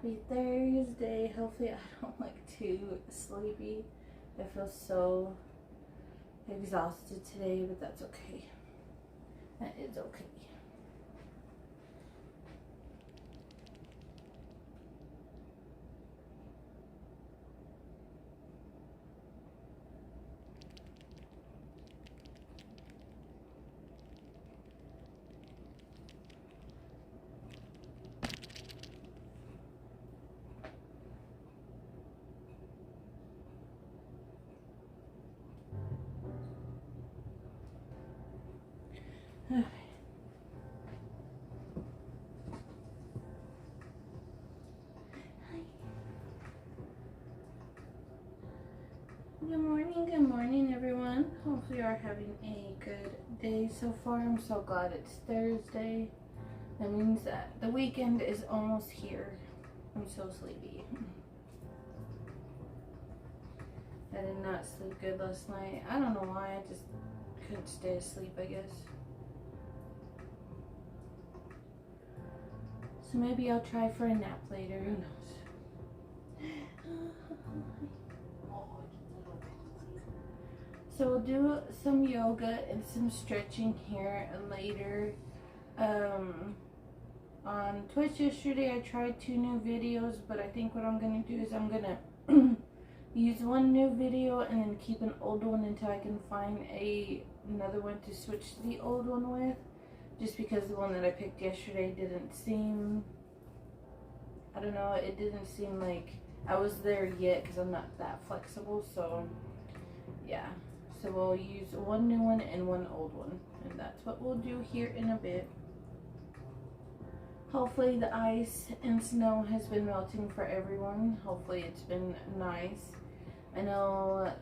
Happy Thursday. Hopefully I don't look too sleepy. I feel so exhausted today, but that's okay. That is okay. Good morning everyone. Hopefully you are having a good day so far. I'm so glad it's Thursday. That means that the weekend is almost here. I'm so sleepy. I did not sleep good last night. I don't know why, I just couldn't stay asleep, I guess. So maybe I'll try for a nap later, who knows. So we'll do some yoga and some stretching here later. On Twitch yesterday I tried 2 new videos, but I think what I'm going to do is I'm going to use one new video and then keep an old one until I can find another one to switch the old one with. Just because the one that I picked yesterday didn't seem, I don't know, it didn't seem like I was there yet because I'm not that flexible. So yeah, so we'll use one new one and one old one, and that's what we'll do here in a bit. Hopefully the ice and snow has been melting for everyone. Hopefully it's been nice. I know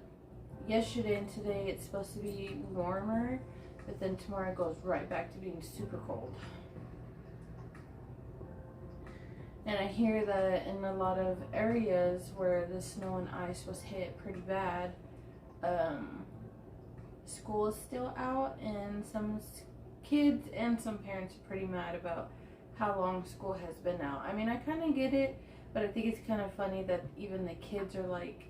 yesterday and today it's supposed to be warmer, but then tomorrow it goes right back to being super cold. And I hear that in a lot of areas where the snow and ice was hit pretty bad, school is still out, and some kids and some parents are pretty mad about how long school has been out. I mean, I kind of get it, but I think it's kind of funny that even the kids are like,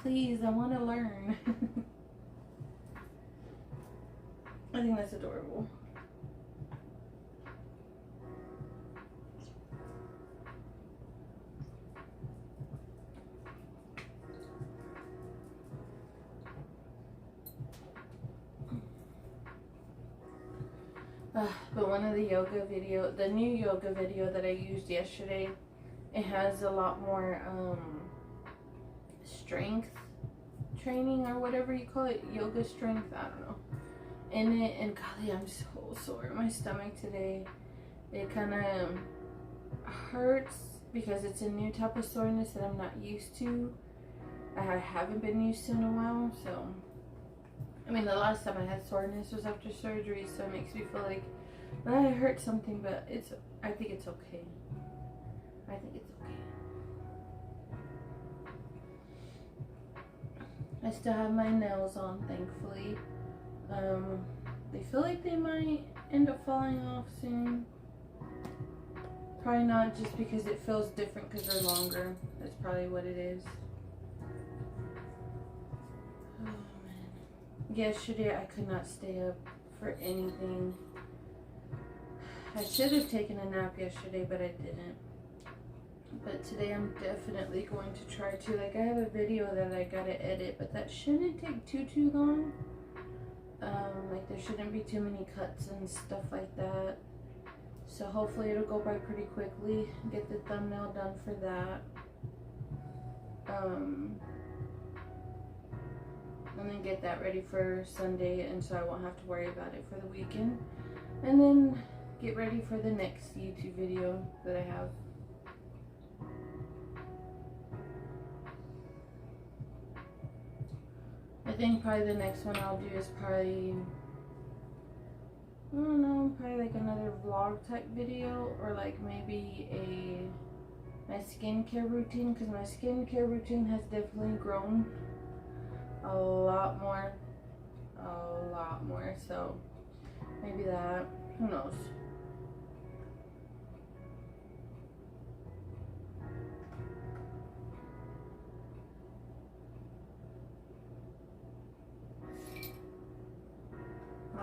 please, I want to learn. I think that's adorable. But one of the the new yoga video that I used yesterday, it has a lot more strength training or whatever you call it, yoga strength, I don't know, in it. And golly, I'm so sore. My stomach today, it kind of hurts because it's a new type of soreness that I'm not used to. I haven't been used to in a while. So I mean, the last time I had soreness was after surgery, so it makes me feel like I hurt something, but I think it's okay. I think it's okay. I still have my nails on, thankfully. They feel like they might end up falling off soon. Probably not, just because it feels different because they're longer. That's probably what it is. Yesterday I could not stay up for anything. I should have taken a nap yesterday, but I didn't. But today I'm definitely going to try to. Like, I have a video that I gotta edit, but that shouldn't take too long. Like, there shouldn't be too many cuts and stuff like that. So hopefully it'll go by pretty quickly. Get the thumbnail done for that. And then get that ready for Sunday, and so I won't have to worry about it for the weekend. And then get ready for the next YouTube video that I have. I think probably the next one I'll do is probably, I don't know, probably like another vlog type video, or like maybe my skincare routine, because my skincare routine has definitely grown a lot more, so maybe that, who knows.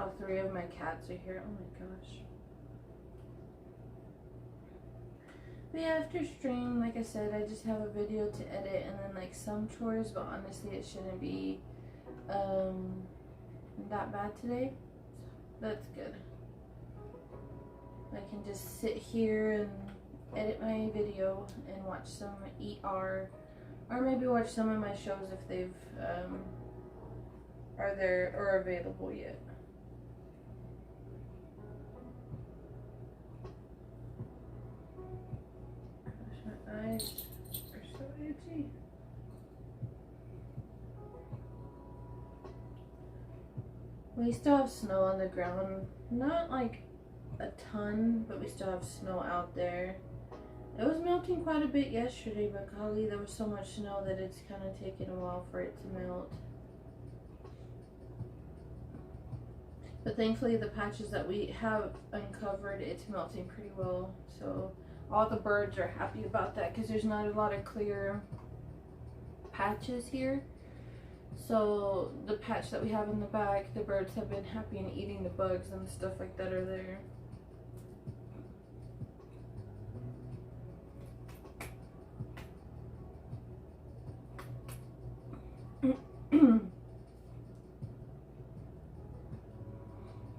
all 3 of my cats are here. Oh my gosh. But yeah, after stream, like I said, I just have a video to edit and then like some chores, but honestly it shouldn't be that bad today. So that's good. I can just sit here and edit my video and watch some ER, or maybe watch some of my shows if they've are there or available yet. Gosh, my eyes are so itchy. We still have snow on the ground, not like a ton, but we still have snow out there. It was melting quite a bit yesterday, but golly, there was so much snow that it's kind of taken a while for it to melt. But thankfully the patches that we have uncovered, it's melting pretty well. So all the birds are happy about that because there's not a lot of clear patches here. So the patch that we have in the back, the birds have been happy and eating the bugs and stuff like that are there.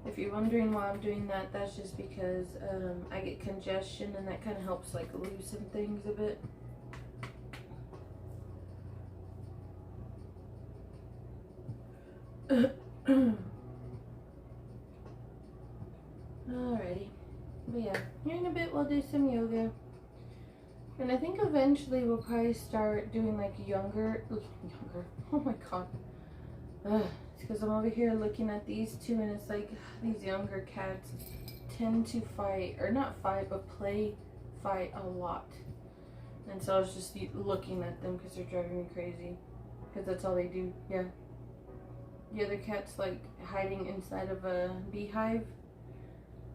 If you're wondering why I'm doing that, that's just because I get congestion and that kind of helps like loosen things a bit. Alrighty, but yeah, here in a bit we'll do some yoga, and I think eventually we'll probably start doing like younger. Oh my god, it's because I'm over here looking at these two, and it's like these younger cats tend to fight, or not fight, but fight a lot, and so I was just looking at them because they're driving me crazy, because that's all they do. Yeah. The other cat's like hiding inside of a beehive,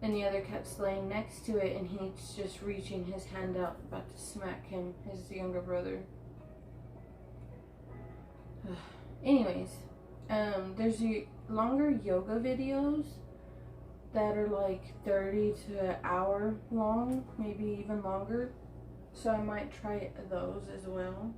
and the other cat's laying next to it, and he's just reaching his hand out, about to smack him, his younger brother. Anyways, there's longer yoga videos that are like 30 to an hour long, maybe even longer. So I might try those as well.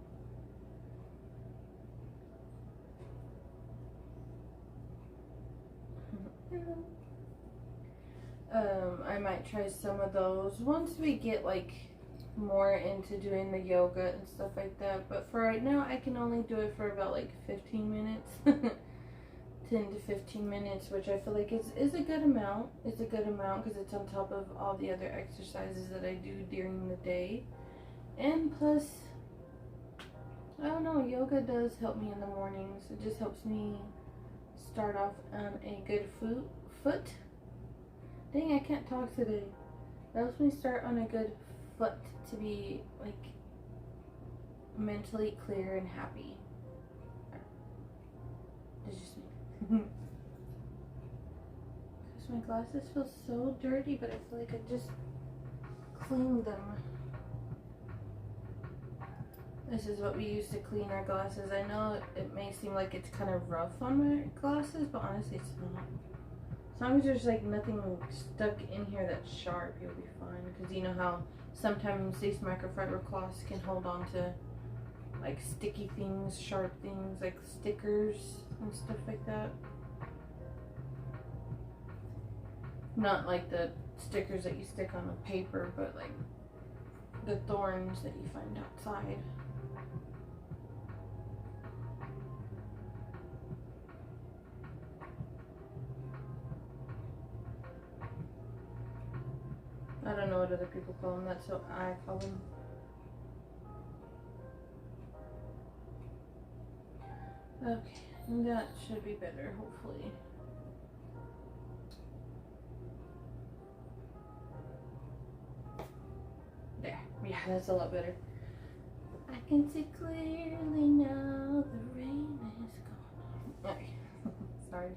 I might try some of those once we get like more into doing the yoga and stuff like that, but for right now I can only do it for about like 15 minutes 10 to 15 minutes, which I feel like is a good amount. It's a good amount because it's on top of all the other exercises that I do during the day, and plus I don't know, yoga does help me in the mornings. It just helps me start off on a good foot. Dang, I can't talk today. That helps me start on a good foot to be like mentally clear and happy. It's just me. Because my glasses feel so dirty, but I feel like I just cleaned them. This is what we use to clean our glasses. I know it may seem like it's kind of rough on my glasses, but honestly it's not. As long as there's like nothing stuck in here that's sharp, you'll be fine. Because you know how sometimes these microfiber cloths can hold on to like sticky things, sharp things, like stickers and stuff like that. Not like the stickers that you stick on a paper, but like the thorns that you find outside. I don't know what other people call them, that's what I call them. Okay, that should be better, hopefully. There, yeah, that's a lot better. I can see clearly now the rain is gone. Okay, sorry.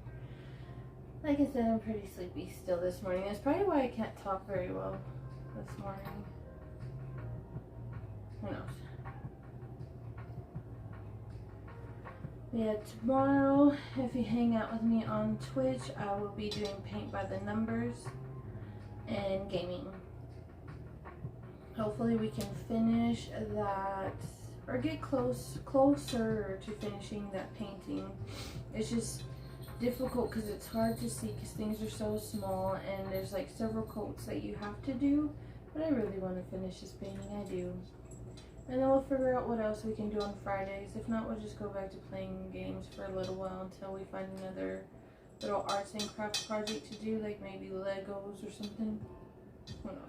Like I said, I'm pretty sleepy still this morning. That's probably why I can't talk very well this morning. Who knows? Yeah, tomorrow, if you hang out with me on Twitch, I will be doing paint by the numbers and gaming. Hopefully we can finish that or get closer to finishing that painting. It's just difficult because it's hard to see because things are so small and there's like several coats that you have to do, but I really want to finish this painting. I do. And then we'll figure out what else we can do on Fridays. If not, we'll just go back to playing games for a little while until we find another little arts and crafts project to do, like maybe Legos or something. Who knows?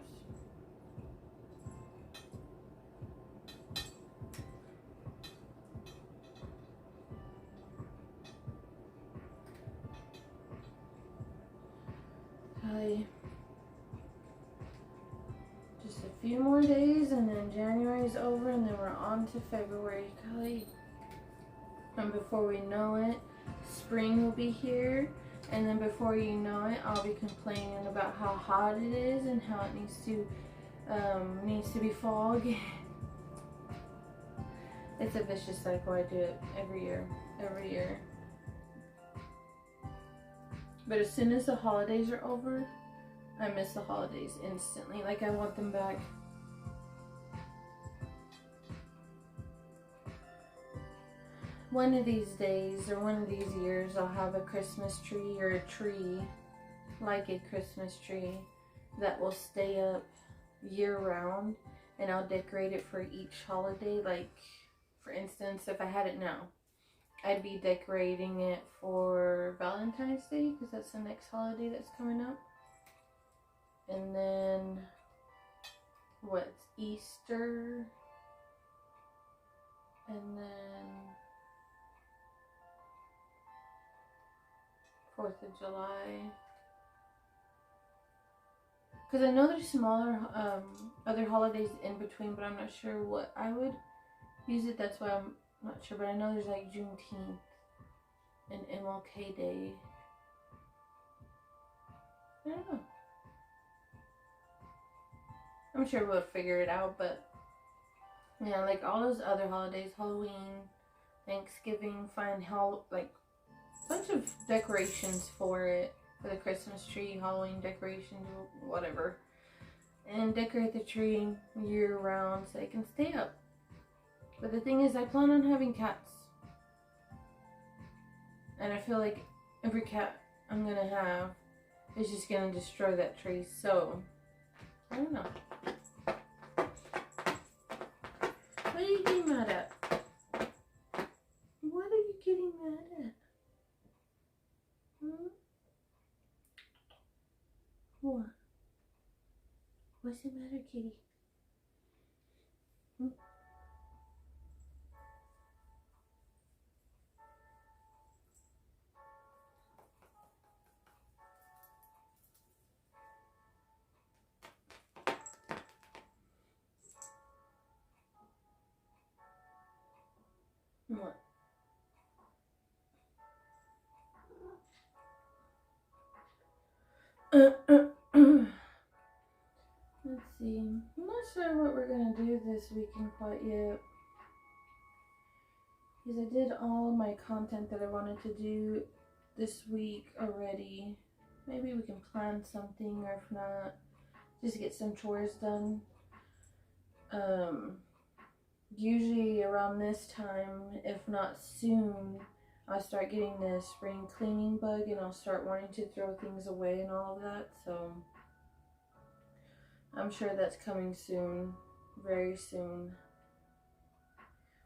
Just a few more days and then January's over and then we're on to February. Golly. And before we know it, spring will be here. And then before you know it, I'll be complaining about how hot it is and how it needs to be fall again. It's a vicious cycle. I do it every year. But as soon as the holidays are over, I miss the holidays instantly. Like, I want them back. One of these days or one of these years, I'll have a Christmas tree or a tree, like a Christmas tree, that will stay up year round, and I'll decorate it for each holiday. Like, for instance, if I had it now, I'd be decorating it for Valentine's Day because that's the next holiday that's coming up. And then, what's Easter? And then 4th of July. Because I know there's smaller other holidays in between, but I'm not sure what I would use it. That's why I'm not sure. But I know there's like Juneteenth and MLK Day. I don't know. I'm sure we'll figure it out, but yeah, like all those other holidays, Halloween, Thanksgiving, find like a bunch of decorations for it, for the Christmas tree, Halloween decorations, whatever, and decorate the tree year round so it can stay up. But the thing is, I plan on having cats, and I feel like every cat I'm gonna have is just gonna destroy that tree, so I don't know. What are you getting mad at? What are you getting mad at? Hmm? What? What's the matter, kitty? Hmm? What? Let's see. I'm not sure what we're gonna do this weekend quite yet. Because I did all my content that I wanted to do this week already. Maybe we can plan something, or if not, just get some chores done. Usually around this time, if not soon, I'll start getting the spring cleaning bug and I'll start wanting to throw things away and all of that. So I'm sure that's coming soon, very soon.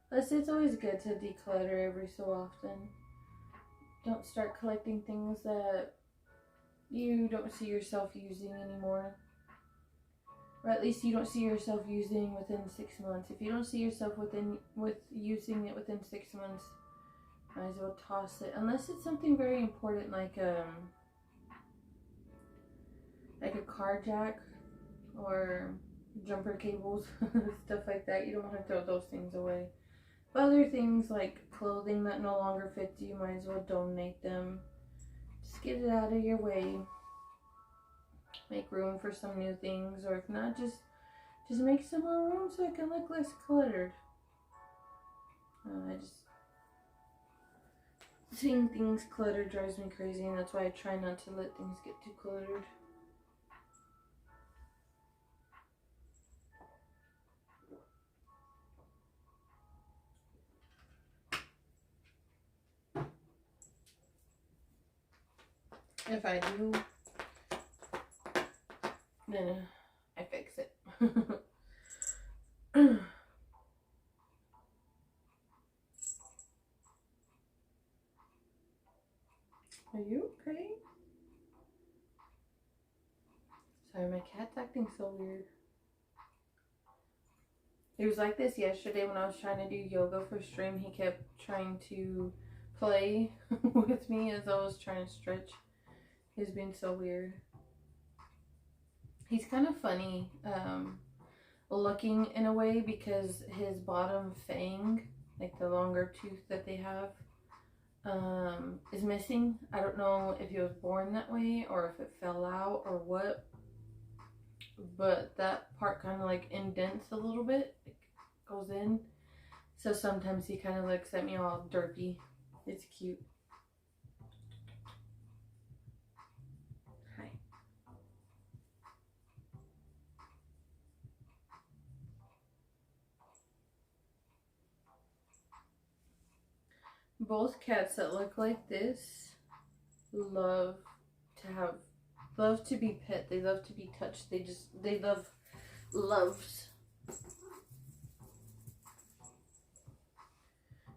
Plus, it's always good to declutter every so often. Don't start collecting things that you don't see yourself using anymore. Or at least you don't see yourself using within 6 months. If you don't see yourself using it within 6 months, might as well toss it. Unless it's something very important like a car jack or jumper cables, stuff like that. You don't want to throw those things away. But other things like clothing that no longer fits you, might as well donate them. Just get it out of your way. Make room for some new things, or if not, just make some more room so it can look less cluttered. Seeing things cluttered drives me crazy, and that's why I try not to let things get too cluttered. If I do, then I fix it. Are you okay? Sorry, my cat's acting so weird. He was like this yesterday when I was trying to do yoga for stream. He kept trying to play with me as I was trying to stretch. He was being so weird. He's kind of funny looking in a way because his bottom fang, like the longer tooth that they have, is missing. I don't know if he was born that way or if it fell out or what, but that part kind of like indents a little bit, like goes in. So sometimes he kind of looks at me all derpy. It's cute. Hi. Both cats that look like this love to be pet. They love to be touched. They love loves.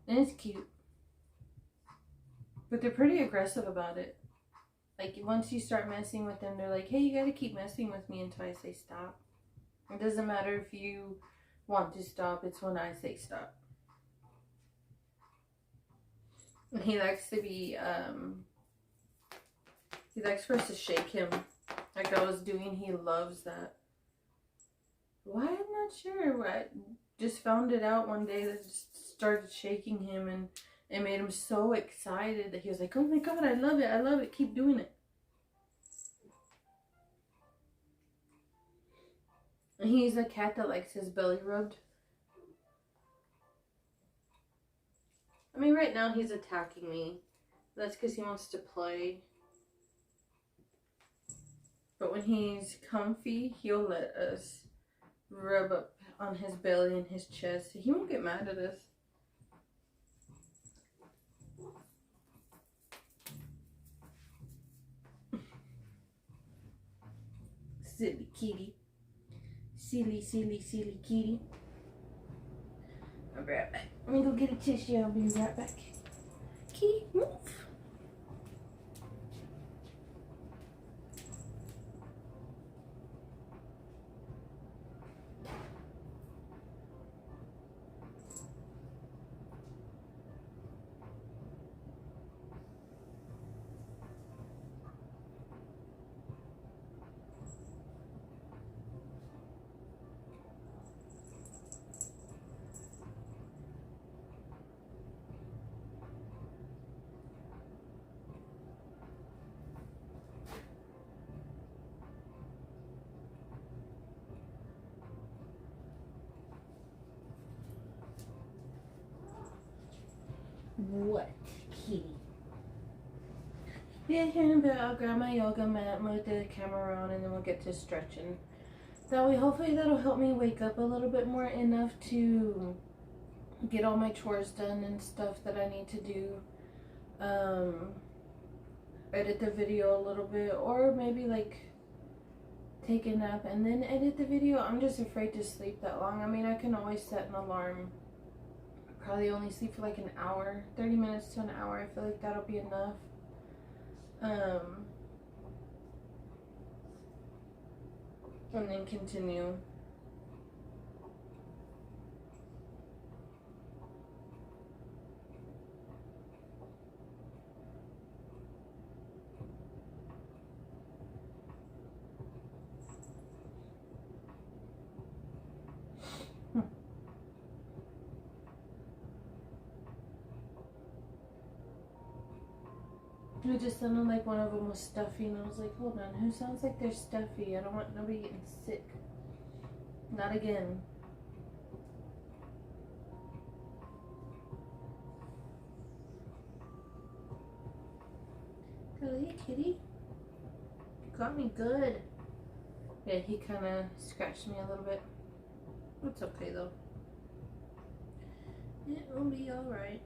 And it's cute. But they're pretty aggressive about it. Like once you start messing with them, they're like, hey, you gotta keep messing with me until I say stop. It doesn't matter if you want to stop, it's when I say stop. He likes to be, he likes for us to shake him. Like I was doing, he loves that. Why? I'm not sure. I just found it out one day that just started shaking him, and it made him so excited that he was like, oh my god, I love it, keep doing it. And he's a cat that likes his belly rubbed. I mean, right now he's attacking me. That's because he wants to play. But when he's comfy, he'll let us rub up on his belly and his chest. He won't get mad at us. Silly kitty. Silly kitty. I'll be right back. Let me go get a tissue. I'll be right back. Kitty, move. What, kitty? Yeah, here in a bit I'll grab my yoga mat, move the camera around, and then we'll get to stretching. That way, hopefully that'll help me wake up a little bit more, enough to get all my chores done and stuff that I need to do. Edit the video a little bit, or maybe like take a nap and then edit the video. I'm just afraid to sleep that long. I mean, I can always set an alarm. Probably only sleep for like an hour, 30 minutes to an hour. I feel like that'll be enough. And then continue. It just sounded like one of them was stuffy, and I was like, hold on, who sounds like they're stuffy? I don't want nobody getting sick. Not again. Hey, kitty. You got me good. Yeah, he kind of scratched me a little bit. It's okay though. It will be alright.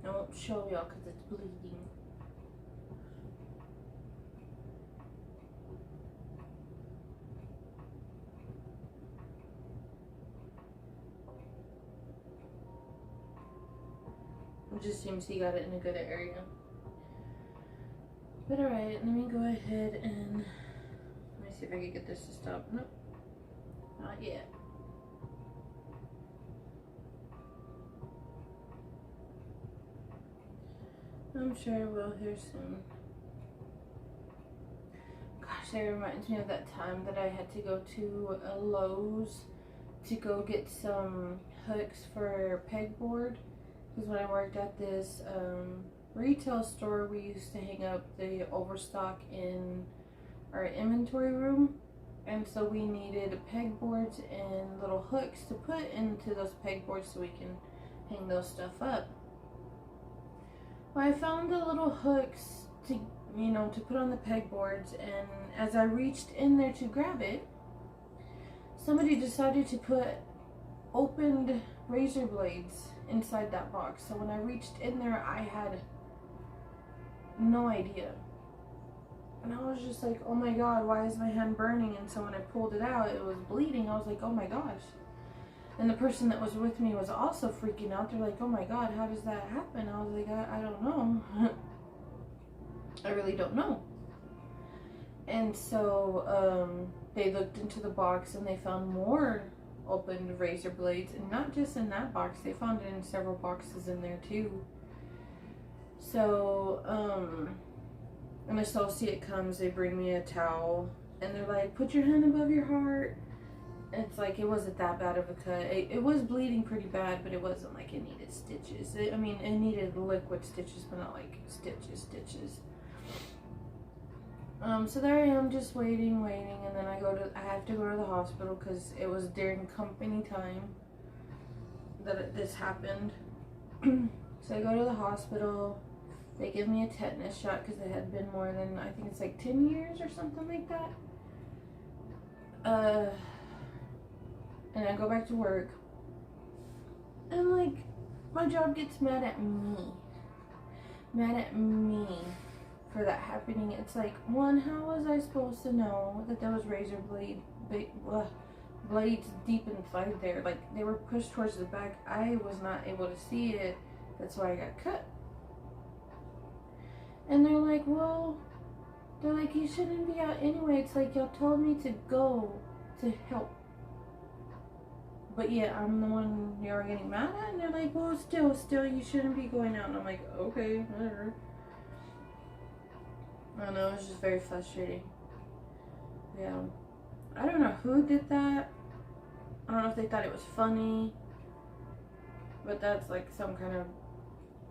I won't show y'all because it's bleeding. It just seems he got it in a good area. But alright, let me go ahead and let me see if I can get this to stop. Nope, not yet. I'm sure I will here soon. Gosh, that reminds me of that time that I had to go to a Lowe's to go get some hooks for pegboard. Because when I worked at this retail store, we used to hang up the overstock in our inventory room. And so we needed pegboards and little hooks to put into those pegboards so we can hang those stuff up. Well, I found the little hooks to, you know, to put on the pegboards, and as I reached in there to grab it, somebody decided to put opened razor blades inside that box. So when I reached in there, I had no idea. And I was just like, oh my god, why is my hand burning? And so when I pulled it out, it was bleeding. I was like, oh my gosh. And the person that was with me was also freaking out. They're like, oh my god, how does that happen? I was like, I don't know. I really don't know. And so they looked into the box and they found more opened razor blades. And not just in that box, they found it in several boxes in there too. So an associate comes, they bring me a towel, and they're like, put your hand above your heart. It's like, it wasn't that bad of a cut. It was bleeding pretty bad, but it wasn't like it needed stitches. I mean, it needed liquid stitches, but not like stitches. So there I am, just waiting, and then I have to go to the hospital because it was during company time that this happened. So I go to the hospital. They give me a tetanus shot because it had been more than, I think it's like 10 years or something like that. And I go back to work, and like, my job gets mad at me for that happening. It's like, one, how was I supposed to know that there was razor blades deep inside there? Like, they were pushed towards the back. I was not able to see it. That's why I got cut. And they're like, well, you shouldn't be out anyway. It's like, y'all told me to go to help. But yeah, I'm the one you're getting mad at, and they're like, well, still, you shouldn't be going out. And I'm like, okay, whatever. I don't know, it was just very frustrating. Yeah. I don't know who did that. I don't know if they thought it was funny, but that's like some kind of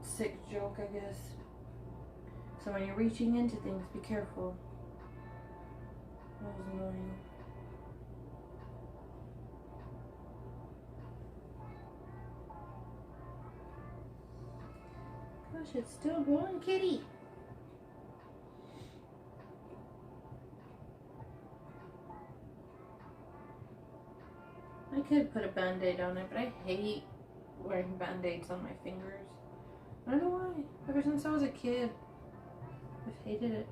sick joke, I guess. So when you're reaching into things, be careful. That was annoying. Gosh, it's still going, kitty. I could put a band-aid on it, but I hate wearing band-aids on my fingers. I don't know why. Ever since I was a kid, I've hated it.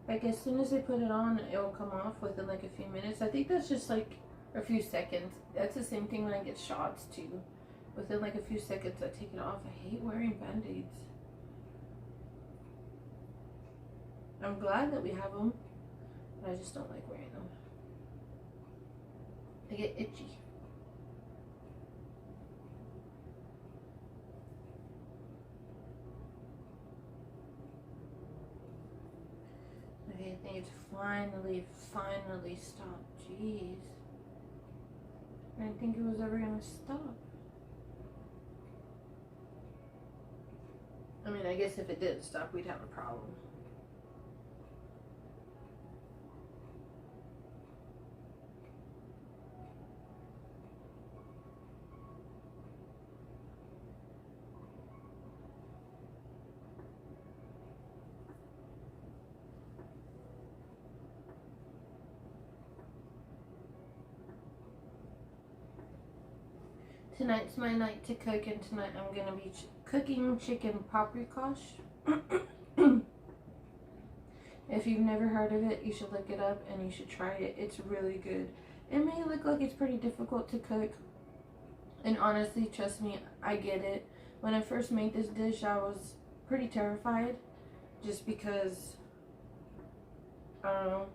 Like, as soon as they put it on, it'll come off within like a few minutes. I think that's just like a few seconds. That's the same thing when I get shots too. Within like a few seconds, I take it off. I hate wearing band-aids. I'm glad that we have them, but I just don't like wearing them. I get itchy. Okay, I think it's finally stopped. Jeez. I didn't think it was ever gonna stop. I mean, I guess if it did stop, we'd have a problem. Tonight's my night to cook, and tonight I'm going to be cooking chicken paprikash. If you've never heard of it, you should look it up and you should try it. It's really good. It may look like it's pretty difficult to cook, and honestly, trust me, I get it. When I first made this dish, I was pretty terrified, just because I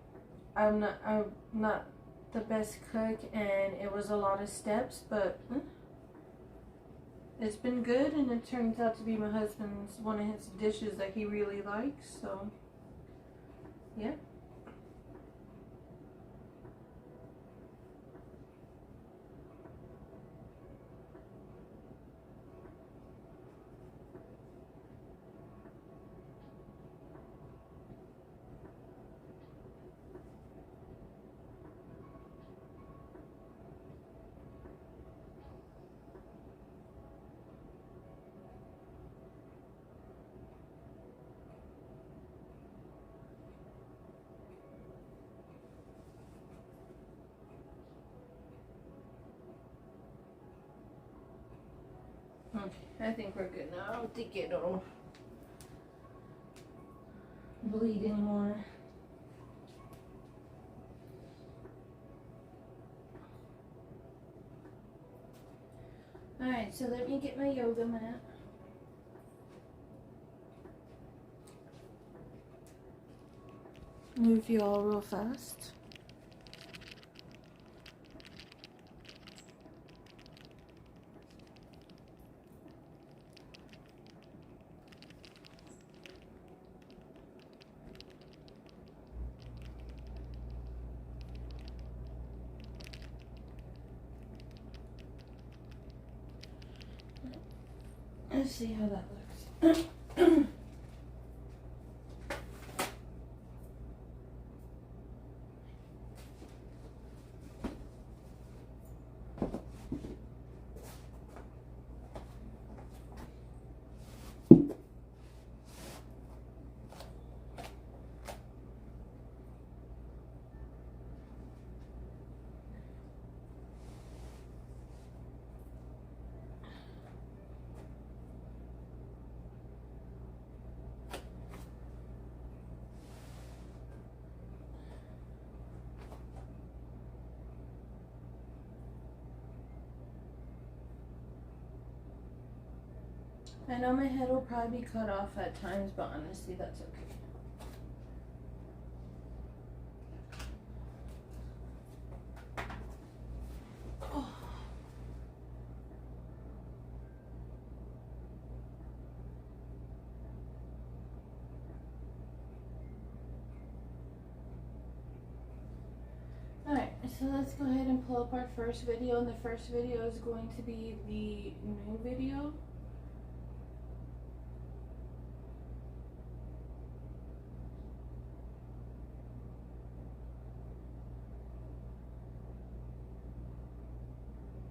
don't know, I'm not the best cook, and it was a lot of steps, but it's been good, and it turns out to be my husband's one of his dishes that he really likes. So yeah. Okay, I think we're good now. I don't think it'll bleed anymore. Alright, so let me get my yoga mat. Move you all real fast. Let's see how that looks. I know my head will probably be cut off at times, but honestly, that's okay. Oh. Alright, so let's go ahead and pull up our first video, and the first video is going to be the new video.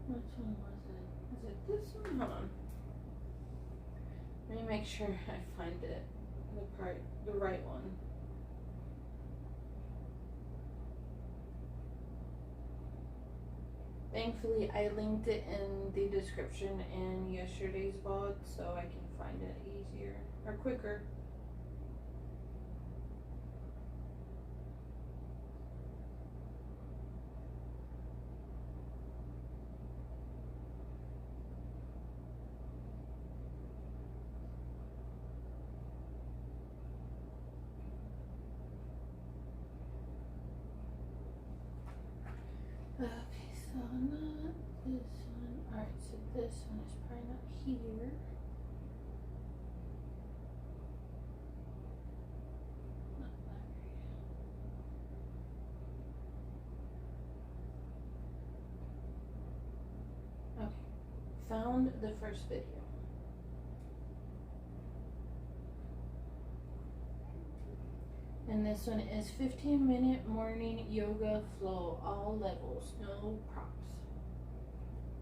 Which one was it? Is it this one? Hold on. Let me make sure I find it. The right one. Thankfully, I linked it in the description in yesterday's VOD, so I can find it easier or quicker. Okay, so not this one. Alright, so this one is probably not here. Not that. Okay, found the first video. And this one is 15-minute morning yoga flow, all levels, no props.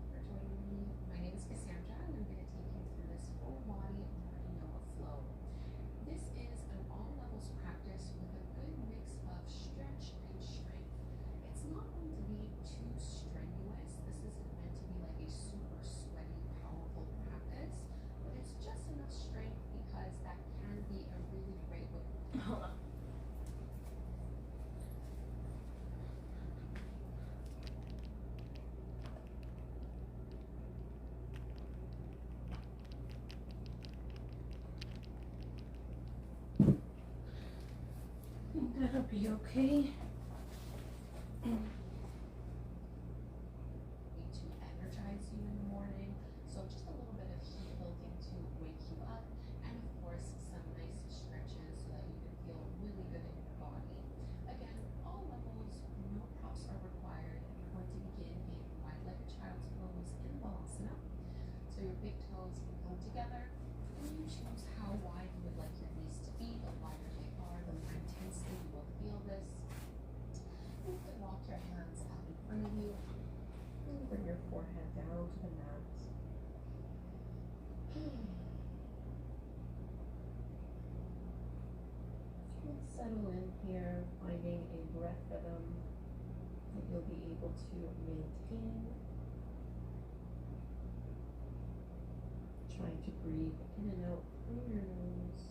For joining me, my name is Cassandra, and I'm going to take you through this full body morning yoga flow. This is an all levels practice with a good mix of stretch and strength. It's not going to be too strenuous. This isn't meant to be like a super It'll be okay. To energize you in the morning. So just a little bit of heat building to wake you up, and of course some nice stretches so that you can feel really good in your body. Again, all levels, no props are required. You're going to begin in wide-legged child's pose in Balasana. So your big toes can come together, and you choose how wide you would like your knees to be. The wider they are, the more intensely you will feel this. You can walk your hands out in front of you. Bring your forehead down to the mat. Settle in here, finding a breath rhythm that you'll be able to maintain. Trying to breathe in and out through your nose.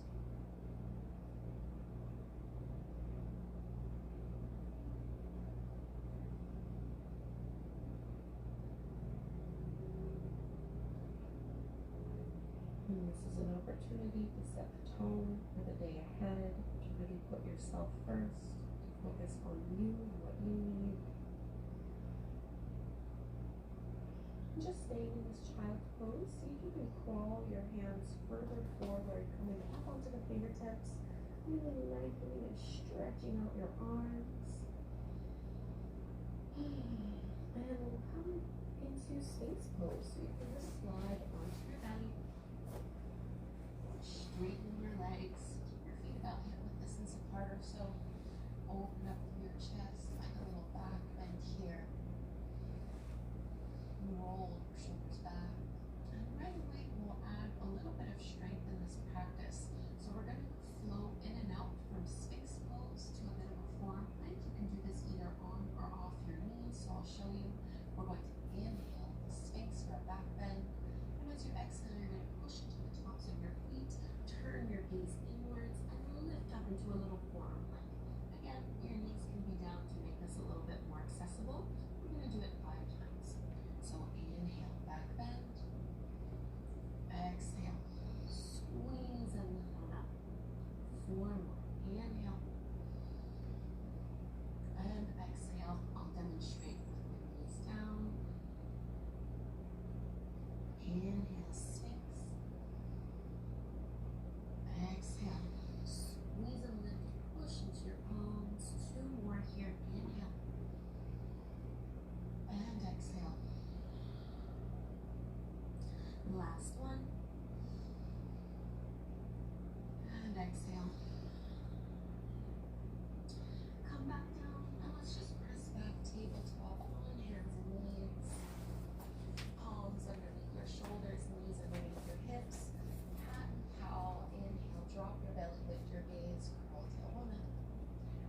And this is an opportunity to set the tone for the day ahead, to really put yourself first, to focus on you and what you need. And just staying in this child's pose, see if you can crawl your hands further forward, coming up onto the fingertips, really lengthening and stretching out your arms. And we'll come into Sphinx pose, so you can just slide onto your belly. Straighten your legs, keep your feet about hip width distance apart or so. Open up through your chest, like a little back bend here. Roll your shoulders back. And right away, we'll add a little bit of strength in this practice. So we're going to flow in and out from Sphinx pose to a bit of a forearm plank. You can do this either on or off your knees, so I'll show you. We're going to inhale the Sphinx for a back bend. And as you exhale, you're going to push into the tops of your feet. Turn your gaze inwards and lift up into a little forearm plank. Again, your knees can be down to make this a little bit more accessible. We're going to do it 5 times. So inhale, back bend. Exhale, squeeze and lift on up. 4 more. Inhale. And exhale. I'll demonstrate with the knees down. Inhale, Sphinx. Exhale, squeeze and lift, push into your palms. 2 more here, inhale. And exhale. Last one. And exhale. Come back down and let's just press back, tabletop on hands and knees. Palms underneath your shoulders, knees underneath your hips. Cat and cow, inhale, drop your belly, lift your gaze, curl tail woman.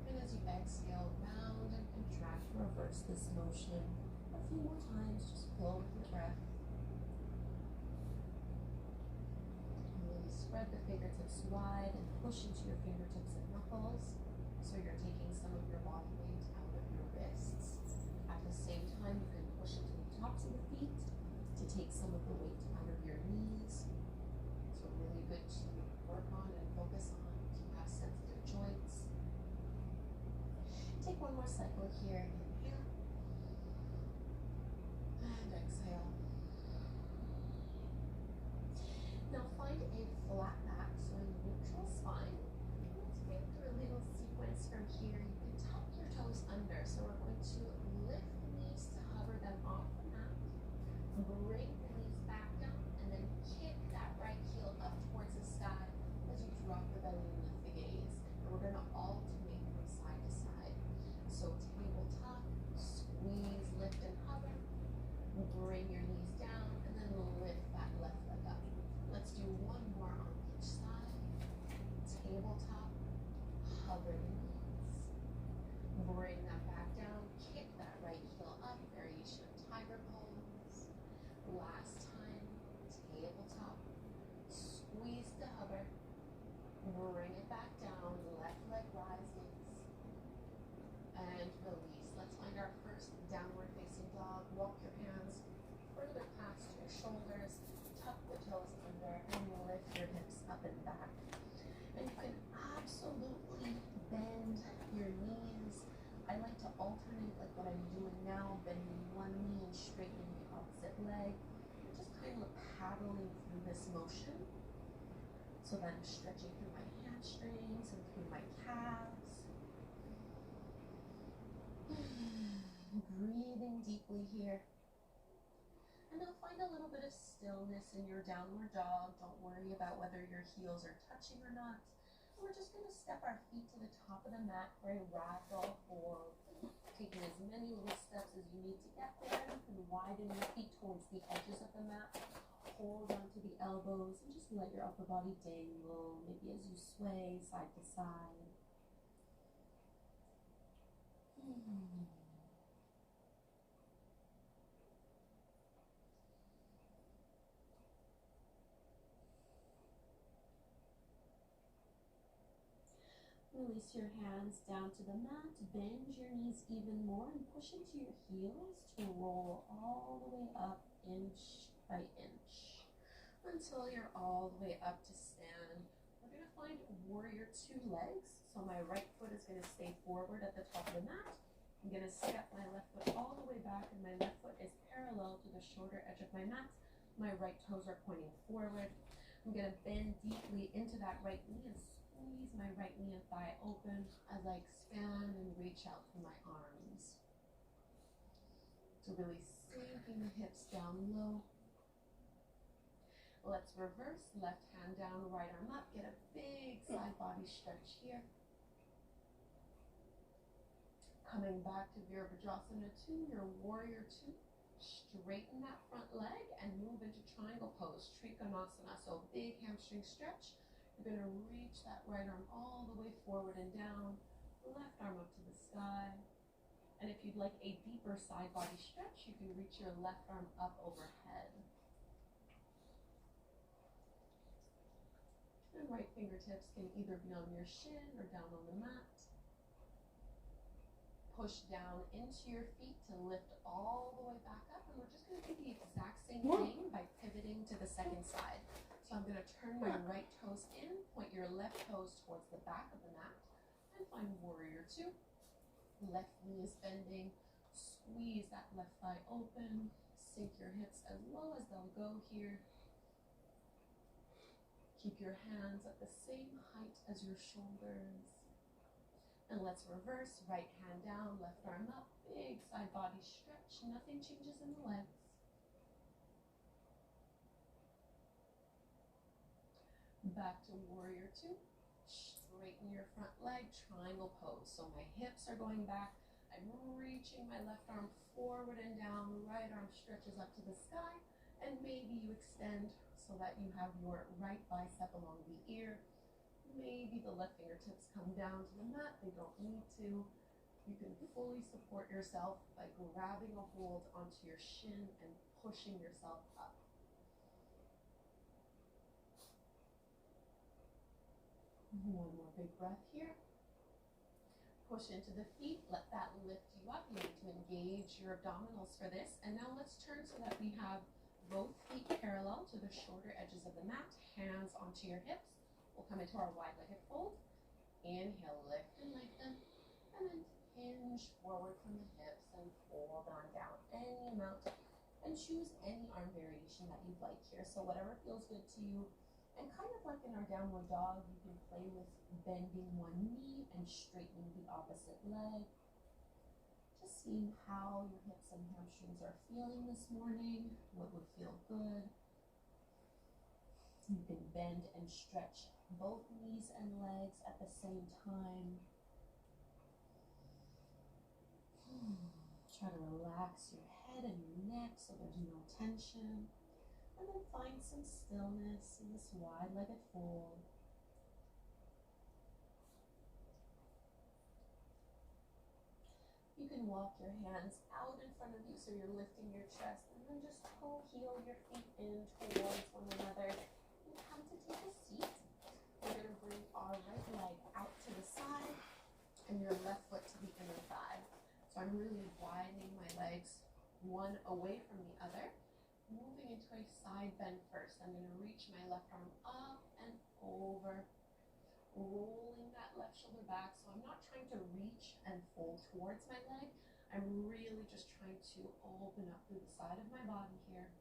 And as you exhale, round and contract, reverse this motion. A few more times, just flow with the breath. And really spread the fingertips wide and push into your fingertips and knuckles. So you're taking some of your body weight out of your wrists. At the same time, you can push into the tops of the feet to take some of the weight out of your knees. So really good to work on and focus on if you have sensitive joints. Take one more cycle here. Inhale. And exhale. Now find a flat back, so a neutral spine. Let's bring through a little sequence from here. You can tuck your toes under. So we're going to lift the knees to hover them off the mat. Bring the knees back down and then kick that right heel up towards the sky as you drop the belly and lift the gaze. And we're going to alternate from side to side. So tabletop, squeeze, lift and hover. Bring your knees down and then lift that left leg up. Let's do one more on each side. Tabletop, hover the knees. Bring that back down, kick that right heel up, variation of tiger pose. Last time, tabletop, squeeze to hover, bring it back down, left leg rises, and release. Let's find our first downward facing dog. Walk your hands further past your shoulders, tuck the toes under, and lift your hips up and back. And you can absolutely bend your alternate like what I'm doing now, bending one knee and straightening the opposite leg. Just kind of paddling through this motion. So then stretching through my hamstrings and through my calves. Breathing deeply here. And now find a little bit of stillness in your downward dog. Don't worry about whether your heels are touching or not. And we're just going to step our feet to the top of the mat for a ragdoll forward. Taking as many little steps as you need to get there. You can widen your feet towards the edges of the mat. Hold onto the elbows and just let your upper body dangle, maybe as you sway side to side. Release your hands down to the mat, bend your knees even more and push into your heels to roll all the way up inch by inch until you're all the way up to stand. We're going to find warrior two legs. So my right foot is going to stay forward at the top of the mat. I'm going to step my left foot all the way back and my left foot is parallel to the shoulder edge of my mat. My right toes are pointing forward. I'm going to bend deeply into that right knee and squeeze my right knee and thigh open as I expand and reach out through my arms. So really sinking the hips down low. Let's reverse, left hand down, right arm up. Get a big side body stretch here. Coming back to Virabhadrasana 2, your warrior 2. Straighten that front leg and move into triangle pose, Trikonasana. So big hamstring stretch. You're going to reach that right arm all the way forward and down, left arm up to the sky. And if you'd like a deeper side body stretch, you can reach your left arm up overhead. And right fingertips can either be on your shin or down on the mat. Push down into your feet to lift all the way back up. And we're just going to do the exact same thing by pivoting to the second side. So I'm going to turn my right toes in, point your left toes towards the back of the mat, and find warrior 2. Left knee is bending. Squeeze that left thigh open. Sink your hips as low as they'll go here. Keep your hands at the same height as your shoulders. And let's reverse, right hand down, left arm up, big side body stretch, nothing changes in the legs. Back to warrior 2, straighten your front leg, triangle pose. So my hips are going back, I'm reaching my left arm forward and down, right arm stretches up to the sky, and maybe you extend so that you have your right bicep along the ear. Maybe the left fingertips come down to the mat, they don't need to. You can fully support yourself by grabbing a hold onto your shin and pushing yourself up. One more big breath here. Push into the feet, let that lift you up. You need to engage your abdominals for this. And now let's turn so that we have both feet parallel to the shoulder edges of the mat, hands onto your hips. We'll come into our wide-legged fold. Inhale, lift and lengthen, and then hinge forward from the hips and fold on down any amount. And choose any arm variation that you'd like here. So whatever feels good to you. And kind of like in our downward dog, you can play with bending one knee and straightening the opposite leg. Just seeing how your hips and hamstrings are feeling this morning, what would feel good. You can bend and stretch both knees and legs at the same time. Try to relax your head and your neck so there's no tension. And then find some stillness in this wide-legged fold. You can walk your hands out in front of you so you're lifting your chest, and then just co-heel your feet in towards one another. And come to take a seat. We're going to bring our right leg out to the side and your left foot to the inner thigh. So I'm really widening my legs one away from the other. Moving into a side bend first. I'm going to reach my left arm up and over. rolling that left shoulder back. So I'm not trying to reach and fold towards my leg. I'm really just trying to open up through the side of my body here.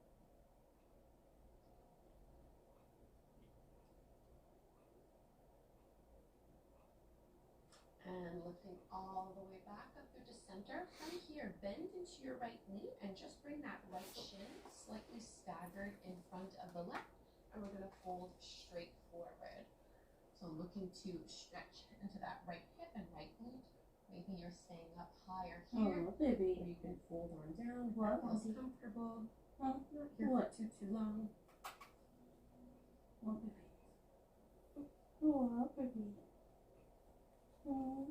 And lifting all the way back up through to center. From here, bend into your right knee and just bring that right shin slightly staggered in front of the left. And we're gonna fold straight forward. So looking to stretch into that right hip and right glute. Maybe you're staying up higher here. Oh, baby. Or you can fold on down if What? that feels comfortable. Oh, Not here what? for too long. Oh, baby. Oh, baby. Oh.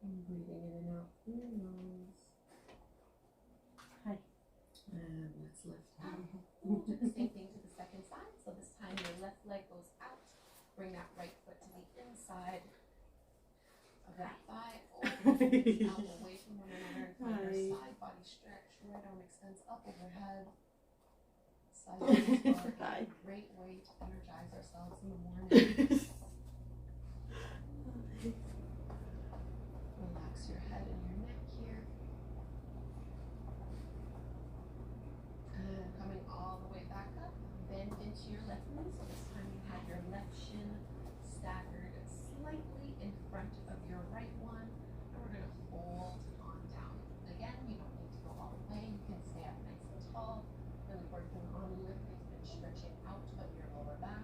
And breathing in and out through your nose. Hi. And let's lift up. We'll do the same thing to the second side. So this time your left leg goes out. Bring that right foot to the inside of that thigh. Out away from one another. Find your side body stretch. Right arm extends up overhead. Side body. Great way to energize ourselves in the morning. Relax your head and your neck here. And coming all the way back up, bend into your left knee. So this time you have your left shin staggered slightly in front of your right one. And we're going to fold on down. Again, you don't need to go all the way. You can stay up nice and tall. Really working on lifting and stretching out of your lower back.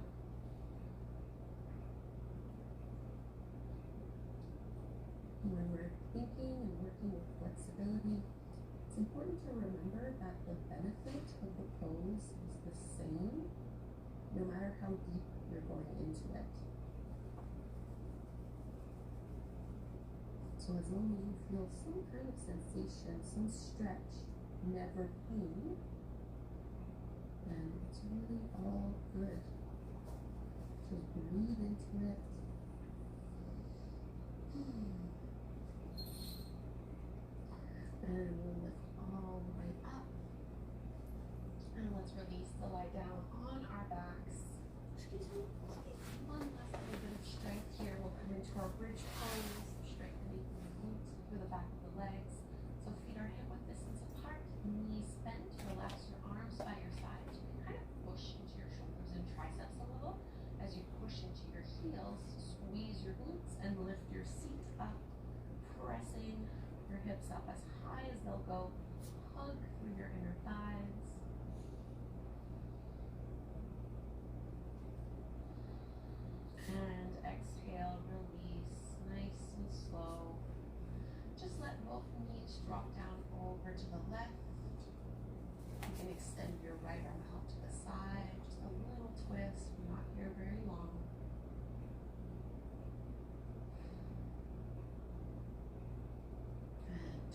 When we're thinking and working with flexibility, it's important to remember that the benefit of the pose is the same, no matter how deep you're going into it. So as long as you feel some kind of sensation, some stretch, never pain, then it's really all good. Just breathe into it. And we'll lift all the way up. And let's release the lie down on our backs. Excuse me. One last little bit of strength here. We'll come into our bridge pose, strengthening the glutes through the back of the legs. So feet are hip width distance apart, knees bent. Relax your arms by your sides. You can kind of push into your shoulders and triceps a little. As you push into your heels, squeeze your glutes and lift your seat up, pressing your hips up as high as they'll go. Hug through your inner thighs. And exhale, release, nice and slow. Just let both knees drop down over to the left. You can extend your right arm out to the side. Just a little twist. We're not here very long.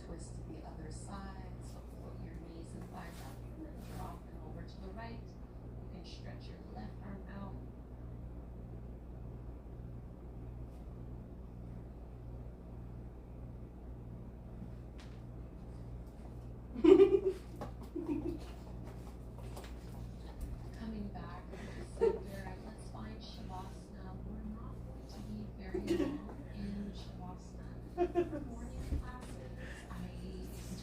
Twist to the other side, so float your knees and thighs up and then drop them over to the right. You can stretch your left arm out. Coming back to the center, let's find Shavasana. We're not going to be very long in Shavasana. For morning classes, I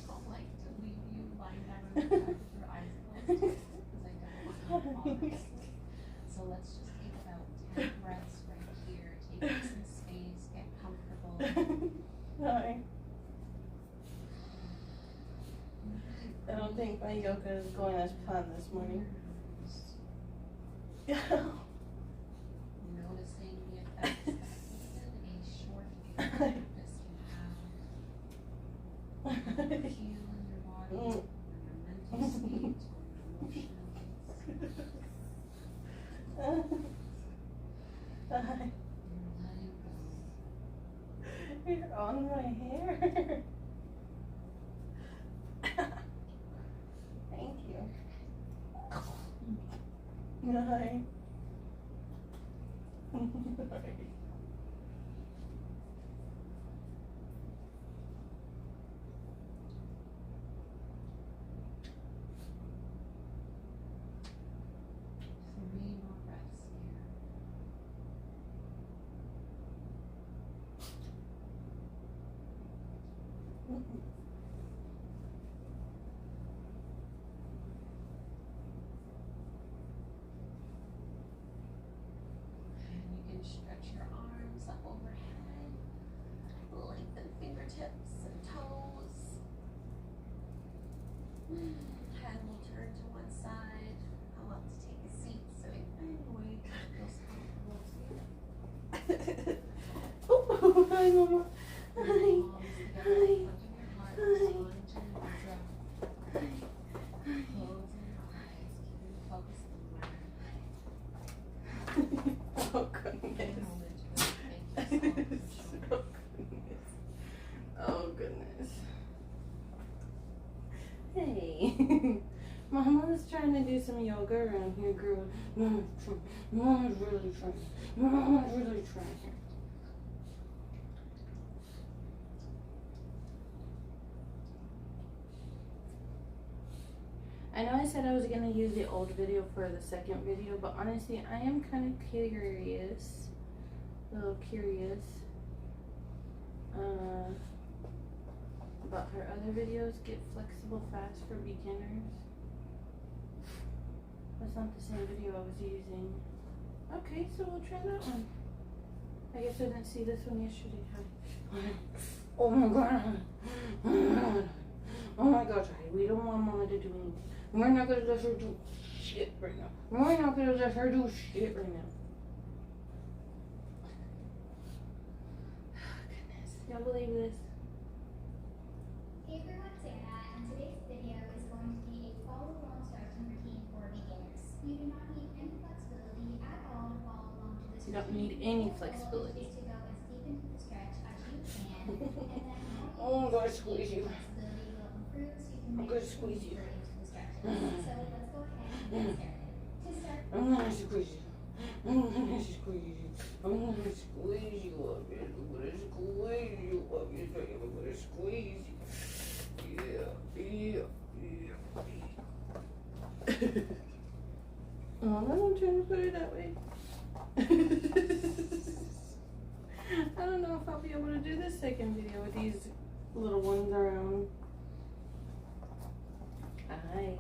don't like to leave you lying down on your back with your eyes closed because I don't want you to fall asleep. So let's just take about 10 breaths right here. Take some space, get comfortable. Hi. I don't think my yoga is going as planned this morning. Noticing the effects that even a short yoga practice can have. Feel in your body, or your mental state, or your emotions. Hi. You're letting go. You're on my hair. Thank you. Hi. Three more breaths And you can stretch your arms up overhead, lengthen fingertips and toes. Head will turn to one side. I'll have to take a seat sitting anyway. Feels comfortable. Oh, hi, Mama. Hi. Palms together, Hi. lifting your heart, Hi. responding to your breath. Hi. Closing your eyes, keeping focused on the Oh, Take a goodness. moment to really thank yourself for showing Oh, goodness. Oh, goodness. Hey. Mama's trying to do some yoga around here, girl. Mama's really trying. Mama's really trying. I know I said I was going to use the old video for the second video, but honestly, I am kind of curious. A little curious. About her other videos, Get Flexible Fast for Beginners. That's not the same video I was using. Okay, so we'll try that one. I guess I didn't see this one yesterday. Oh my god. Oh my god, we don't want Mama to do anything. We're not gonna let her do shit right now. We're not gonna let her do shit right now. Goodness, y'all believe this? Hey everyone, Sarah, and today's video is going to be a follow-along stretching routine for beginners. You do not need any flexibility at all to follow along to this You don't routine. need any The goal flexibility. is to go as deep into the stretch as you can, and then Oh, I'm gonna squeeze you. flexibility will improve so you can I'm move gonna squeeze you. deeper into the stretches. So let's go ahead and get started. To start, I'm gonna squeeze you. I'm gonna squeeze you. I'm gonna squeeze you up. I'm gonna squeeze you up. I'm gonna squeeze you. Yeah. Oh, no, I'm trying to put it that way. I don't know if I'll be able to do this second video with these little ones around. Hi.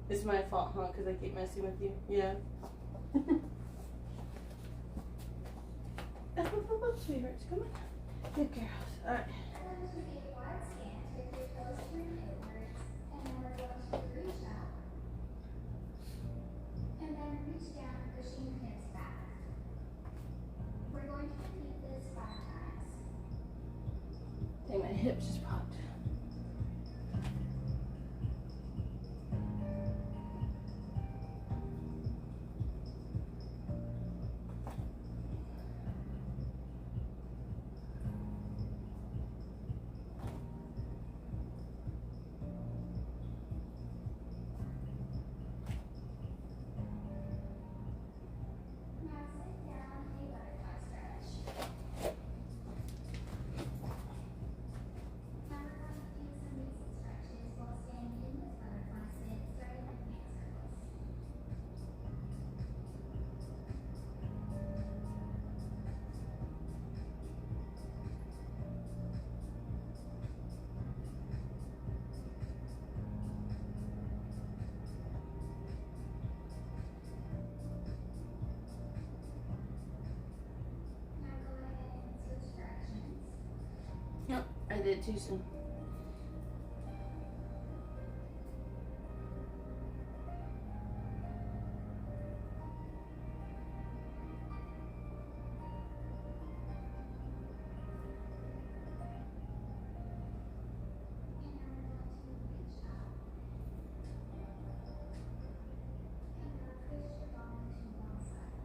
It's my fault, huh? Because I keep messing with you. Yeah. Sweethearts, come on. Good girls. Alright. we're going to do a wide stance with your toes turned inwards, and then we're going to reach up, and then reach down, pushing your hips back. We're going to repeat this 5 times. Dang, my hips just popped. Now sit down, a butterfly stretch. Now we're going to do some basic stretches while staying in this butterfly sit, starting with hand circles. Now go ahead and switch directions. Yep, I did too soon. And now we're going to reach up. And now twist your body to one side.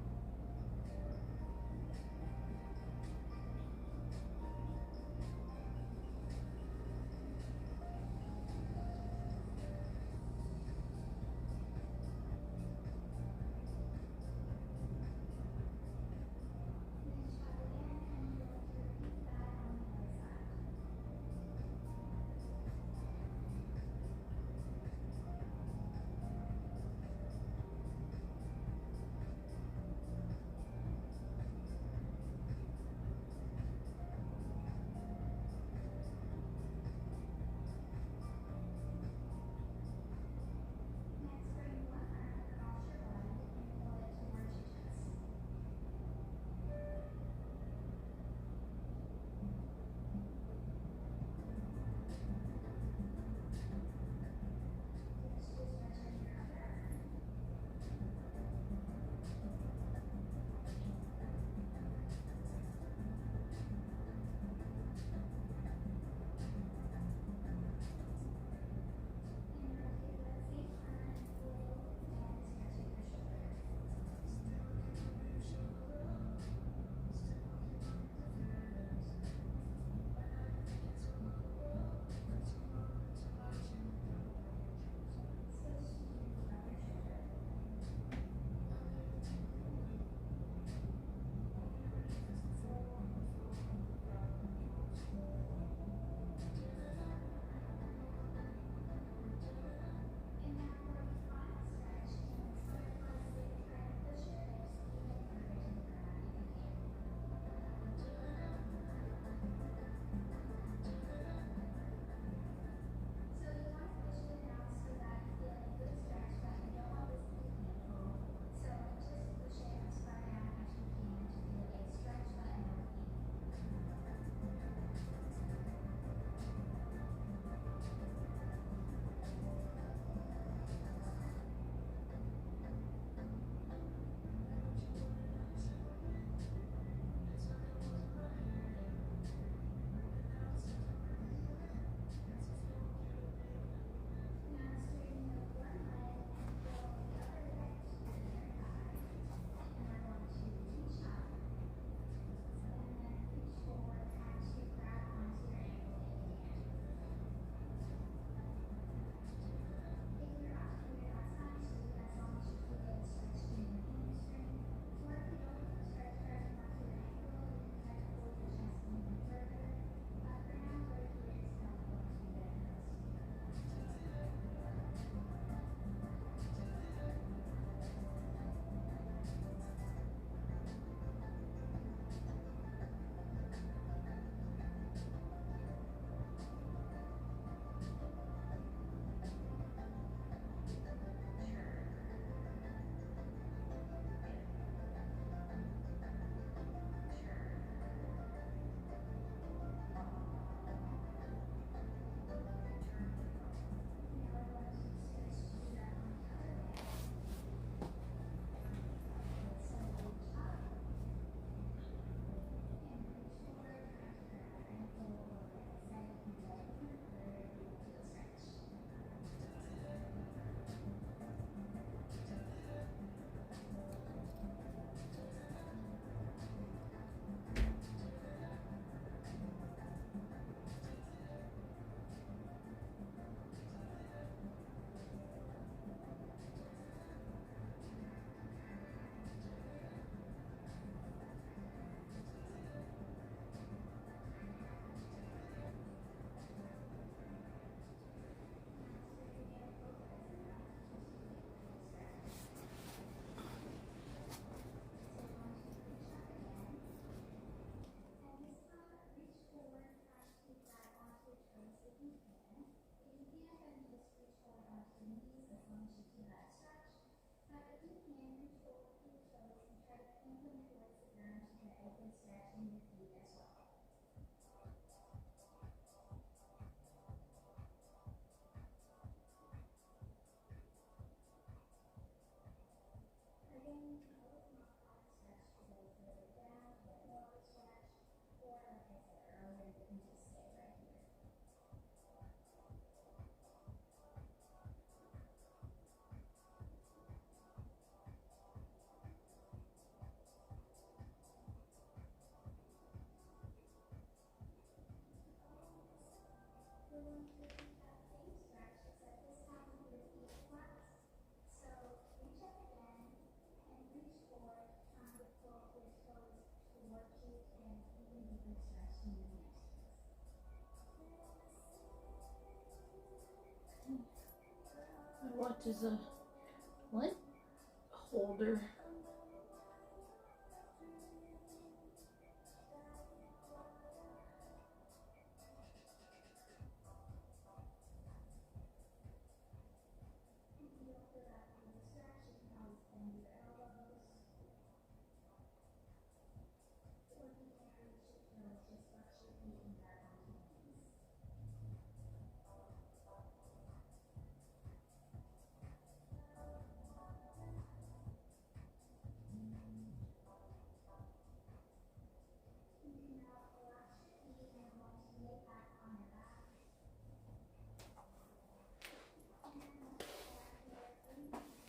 and stretching your feet as well. Again, you can always modify the stretch to go further down, get more of a stretch, or like I said earlier, you can just stay right here. We're going to repeat that same stretch, except this time with your feet flat. So reach up again and reach forward, trying to pull your toes towards you to get an even deeper stretch in your hamstrings. What is a What? holder? If you don't feel that kind of stretch, you can always bend your elbows. Or if you can't reach your toes, just flex your feet and grab onto your knees. You can now relax your feet and you're going to lay back on your back. And let's start here for 3 minutes.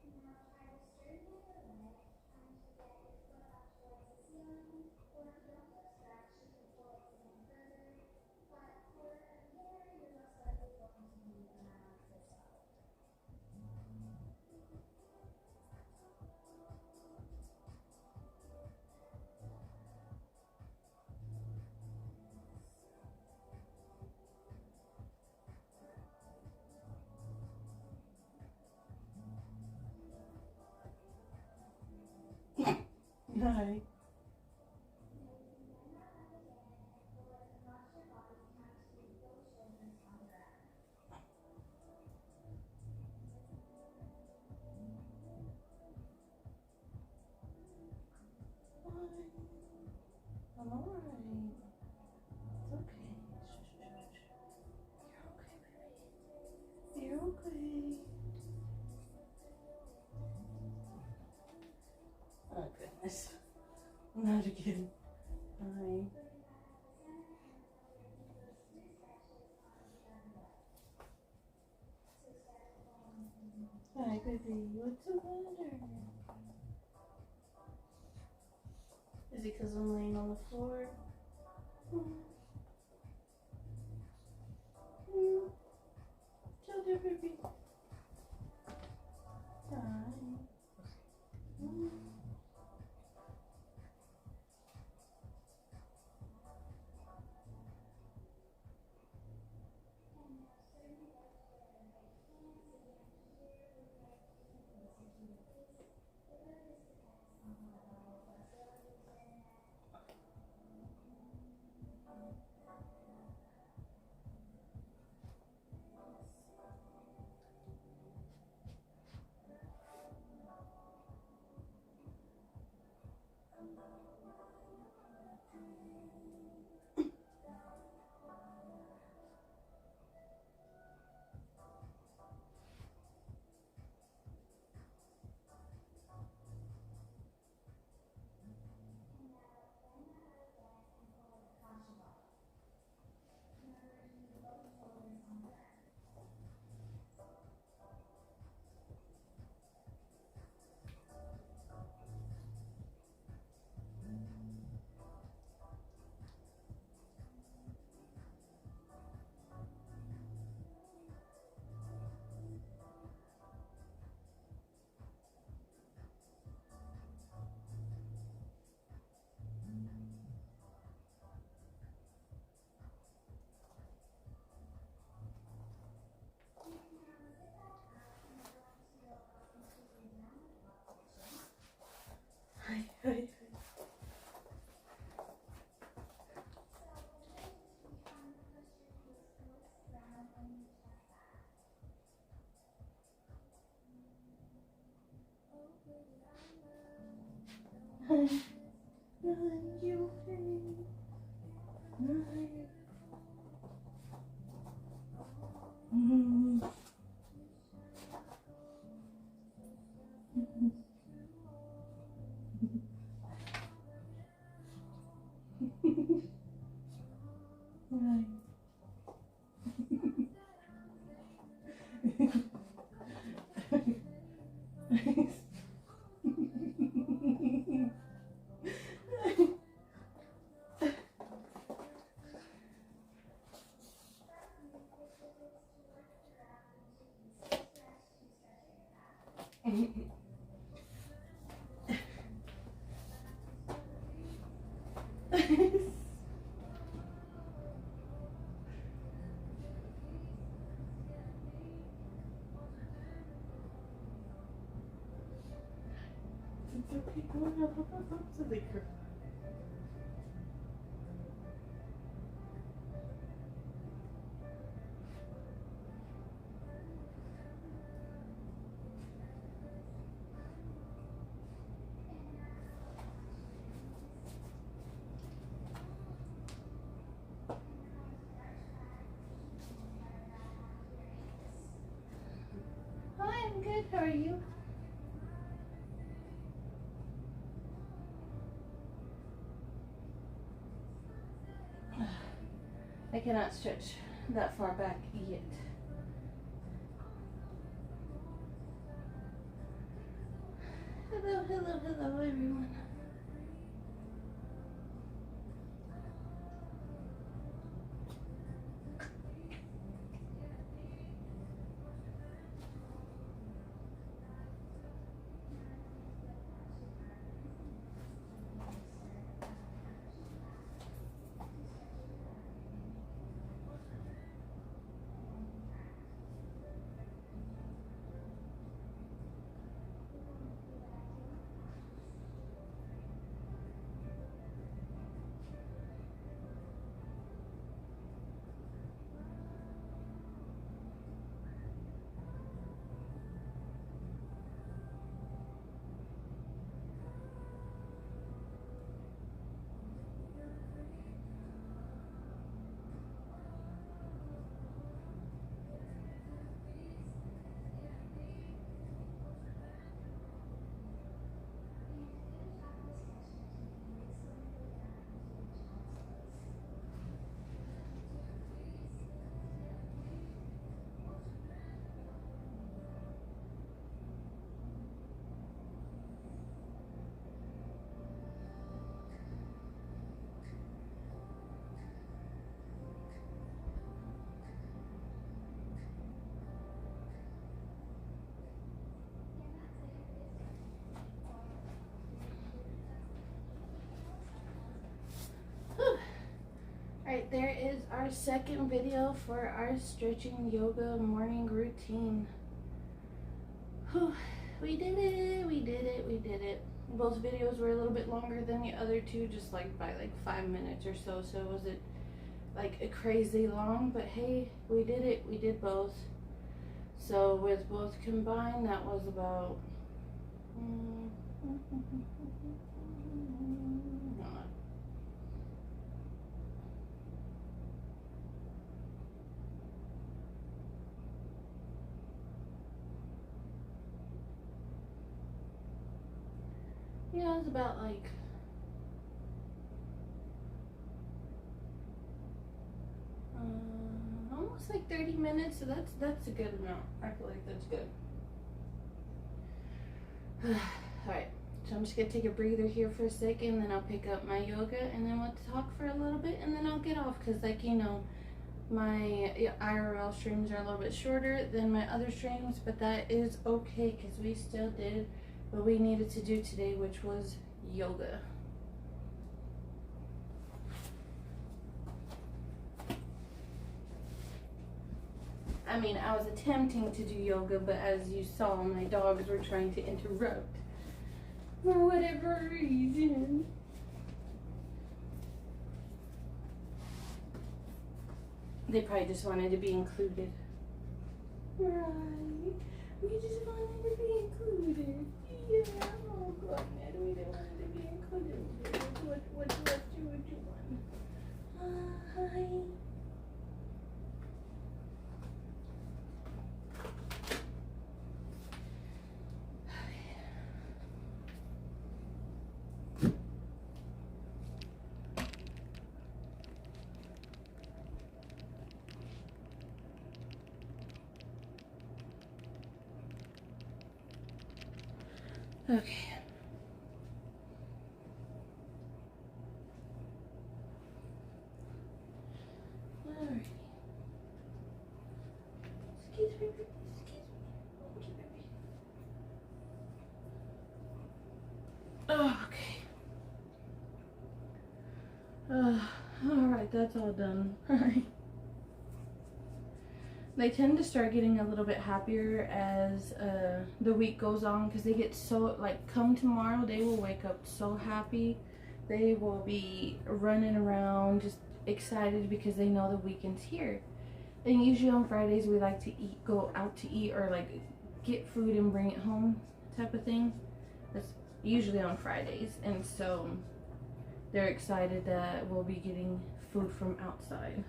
Now try to straighten your leg, trying to get your foot up towards the ceiling, or if you don't feel stretch, you can pull it even further. But for a beginner, you're most likely going to be around this level. Hi. I'm alright. It's okay. You're okay, baby. You're okay. Oh goodness. Not again. Hi. Hi, baby. What's the matter? Is it because I'm laying on the floor? Chill there, baby. Hi. Right. It's okay, go on up, so they curl. Hi, I'm good. How are you? I cannot stretch that far back yet. Hello, hello, hello, everyone. Alright, there is our second video for our stretching yoga morning routine. Whew, we did it, we did it, we did it. Both videos were a little bit longer than the other two, just like by like 5 minutes or so, so it wasn't like a crazy long, but hey, we did it, we did both. So with both combined, that was about yeah, it was about like almost like 30 minutes, so that's a good amount. I feel like that's good. Alright, so I'm just gonna take a breather here for a second, then I'll pick up my yoga, and then we'll talk for a little bit, and then I'll get off, because like, you know, my IRL streams are a little bit shorter than my other streams, but that is okay, because we still did what we needed to do today, which was yoga. I mean, I was attempting to do yoga, but as you saw, my dogs were trying to interrupt for whatever reason. They probably just wanted to be included. Right. We just wanted to be included. Yeah. Oh, God, man. We didn't want to be included. What you want? Hi. Okay. Alrighty. Excuse me, baby. Excuse me. Okay, baby. Oh, okay. Alright, that's all done. They tend to start getting a little bit happier as the week goes on, because they get so, like, come tomorrow, they will wake up so happy. They will be running around just excited because they know the weekend's here. And usually on Fridays we like to go out to eat, or like get food and bring it home type of thing. That's usually on Fridays, and so they're excited that we'll be getting food from outside.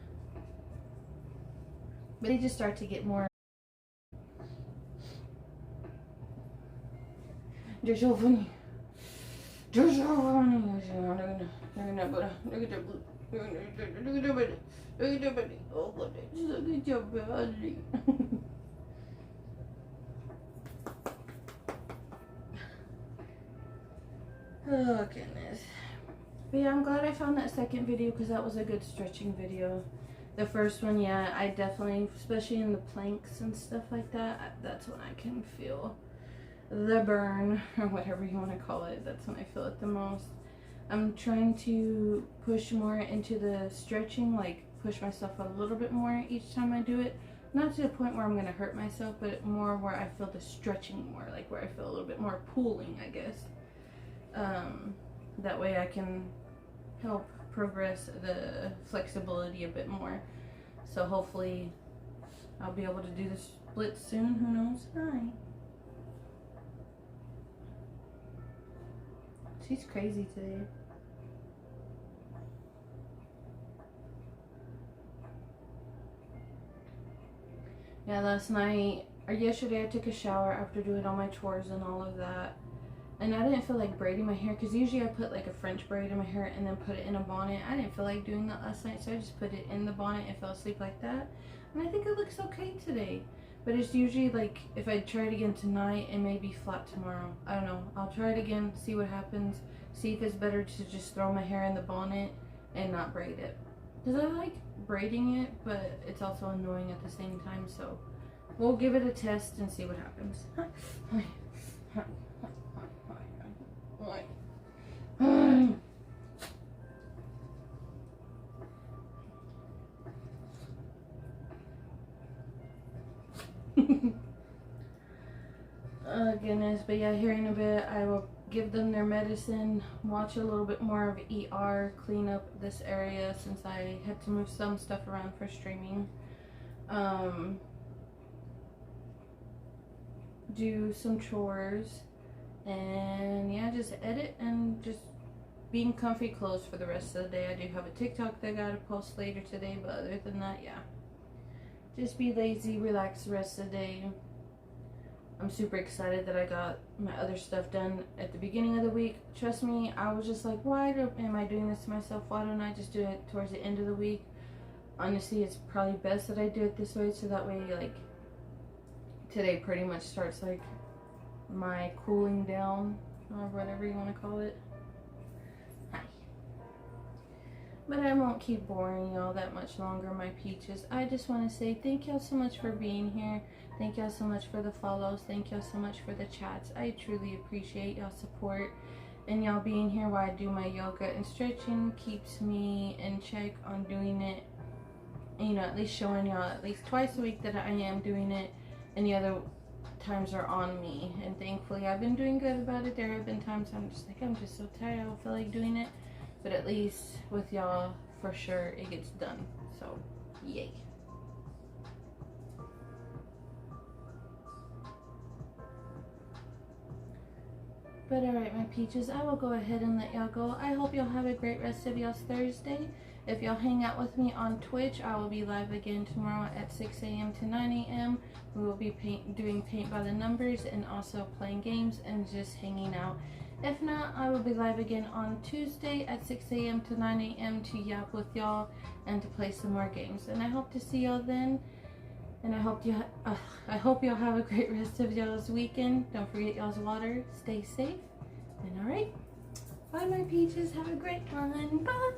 But they just start to get more. They're so funny. They're so funny. Look at that butt. Look at that butt. Look at that belly. Look at that belly. Oh, look at your belly. Oh, goodness. But yeah, I'm glad I found that second video, because that was a good stretching video. The first one, yeah, I definitely, especially in the planks and stuff like that, that's when I can feel the burn, or whatever you want to call it. That's when I feel it the most. I'm trying to push more into the stretching, like push myself a little bit more each time I do it. Not to the point where I'm going to hurt myself, but more where I feel the stretching more, like where I feel a little bit more pulling, I guess. That way I can help progress the flexibility a bit more. So hopefully I'll be able to do the splits soon. Who knows? Hi. She's crazy today. Yeah, last night or yesterday I took a shower after doing all my chores and all of that. And I didn't feel like braiding my hair, because usually I put like a French braid in my hair and then put it in a bonnet. I didn't feel like doing that last night, so I just put it in the bonnet and fell asleep like that. And I think it looks okay today. But it's usually like, if I try it again tonight, it may be flat tomorrow. I don't know. I'll try it again, see what happens. See if it's better to just throw my hair in the bonnet and not braid it. Because I like braiding it, but it's also annoying at the same time. So we'll give it a test and see what happens. Oh goodness, but yeah, here in a bit I will give them their medicine, watch a little bit more of ER, clean up this area since I had to move some stuff around for streaming. Do some chores, and yeah, just edit and just be in comfy clothes for the rest of the day. I do have a TikTok that I gotta post later today, but other than that, yeah, just be lazy, relax the rest of the day. I'm super excited that I got my other stuff done at the beginning of the week. Trust me, I was just like, why am I doing this to myself? Why don't I just do it towards the end of the week? Honestly, it's probably best that I do it this way, so that way, like, today pretty much starts like my cooling down, or whatever you want to call it. Hi. But I won't keep boring y'all that much longer, my peaches. I just want to say thank y'all so much for being here. Thank y'all so much for the follows. Thank y'all so much for the chats. I truly appreciate y'all's support. And y'all being here while I do my yoga and stretching keeps me in check on doing it. And, you know, at least showing y'all at least twice a week that I am doing it. And the other times are on me. And thankfully I've been doing good about it. There have been times I'm just like, I'm just so tired, I don't feel like doing it. But at least with y'all, for sure, it gets done. So, yay. But alright, my peaches, I will go ahead and let y'all go. I hope y'all have a great rest of y'all's Thursday. If y'all hang out with me on Twitch, I will be live again tomorrow at 6 a.m. to 9 a.m. We will be doing paint by the numbers and also playing games and just hanging out. If not, I will be live again on Tuesday at 6 a.m. to 9 a.m. to yap with y'all and to play some more games. And I hope to see y'all then. And I hope y'all have a great rest of y'all's weekend. Don't forget y'all's water. Stay safe. And all right, bye my peaches. Have a great one. Bye.